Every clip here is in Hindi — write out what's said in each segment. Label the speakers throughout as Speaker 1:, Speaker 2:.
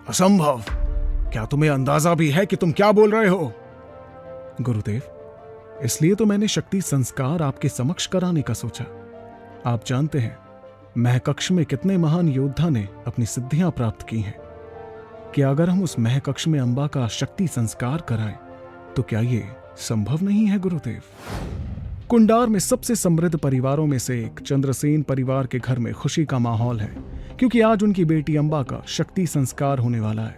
Speaker 1: असंभव। क्या तुम्हें अंदाजा भी है कि तुम क्या बोल रहे हो? गुरुदेव, इसलिए तो मैंने शक्ति संस्कार आपके समक्ष कराने का सोचा। आप जानते हैं महकक्ष में कितने महान योद्धा ने अपनी सिद्धियां प्राप्त की हैं। कि अगर हम उस महकक्ष में अंबा का शक्ति संस्कार कराएं तो क्या ये संभव नहीं है गुरुदेव? कुंडार में सबसे समृद्ध परिवारों में से एक चंद्रसेन परिवार के घर में खुशी का माहौल है, क्योंकि आज उनकी बेटी अंबा का शक्ति संस्कार होने वाला है,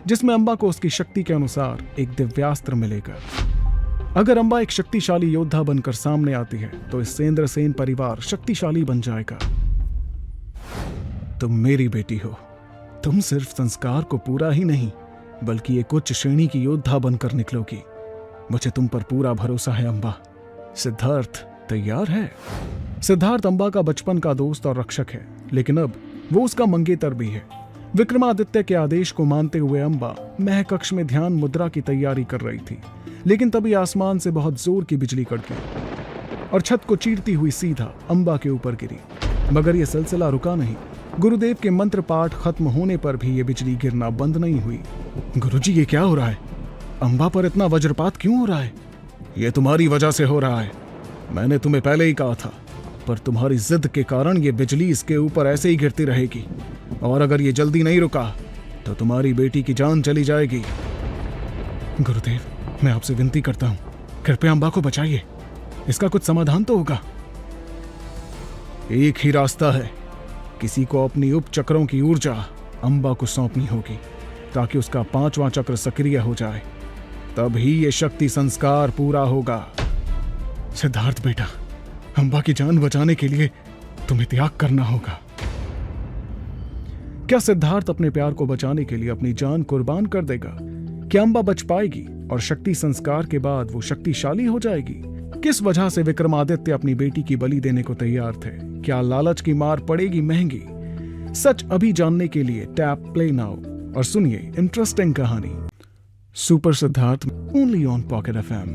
Speaker 1: जिसमें अंबा को उसकी शक्ति के अनुसार एक दिव्यास्त्र मिलेगा। अगर अंबा एक शक्तिशाली योद्धा बनकर सामने आती है तो इस सेंद्रसेन परिवार शक्तिशाली बन जाएगा। तुम मेरी बेटी हो। तुम सिर्फ संस्कार को पूरा ही नहीं बल्कि एक उच्च श्रेणी की योद्धा बनकर निकलोगी। मुझे तुम पर पूरा भरोसा है अंबा। सिद्धार्थ तैयार है? सिद्धार्थ अंबा का बचपन का दोस्त और रक्षक है, लेकिन अब वो उसका मंगेतर भी है। विक्रमादित्य के आदेश को मानते हुए अंबा महकक्ष में ध्यान मुद्रा की तैयारी कर रही थी, लेकिन तभी आसमान से बहुत जोर की बिजली कड़की और छत को चीरती हुई सीधा अंबा के ऊपर गिरी। मगर यह सिलसिला रुका नहीं। गुरुदेव के मंत्र पाठ खत्म होने पर भी यह बिजली गिरना बंद नहीं हुई। गुरुजी, ये क्या हो रहा है? अंबा पर इतना वज्रपात क्यों हो रहा है? यह तुम्हारी वजह से हो रहा है। मैंने तुम्हें पहले ही कहा था, पर तुम्हारी जिद के कारण यह बिजली इसके ऊपर ऐसे ही गिरती रहेगी, और अगर ये जल्दी नहीं रुका तो तुम्हारी बेटी की जान चली जाएगी। गुरुदेव, मैं आपसे विनती करता हूं, कृपया अंबा को बचाइए। इसका कुछ समाधान तो होगा। एक ही रास्ता है। किसी को अपनी उपचक्रों की ऊर्जा अंबा को सौंपनी होगी ताकि उसका 5वां चक्र सक्रिय हो जाए, तभी ये शक्ति संस्कार पूरा होगा। सिद्धार्थ बेटा, अंबा की जान बचाने के लिए तुम्हें त्याग करना होगा। क्या सिद्धार्थ अपने प्यार को बचाने के लिए अपनी जान कुर्बान कर देगा? क्या अंबा बच पाएगी और शक्ति संस्कार के बाद वो शक्तिशाली हो जाएगी? किस वजह से विक्रमादित्य अपनी बेटी की बलि देने को तैयार थे? क्या लालच की मार पड़ेगी महंगी? सच अभी जानने के लिए टैप प्ले नाउ और सुनिए इंटरेस्टिंग कहानी super Siddharth only on pocket FM।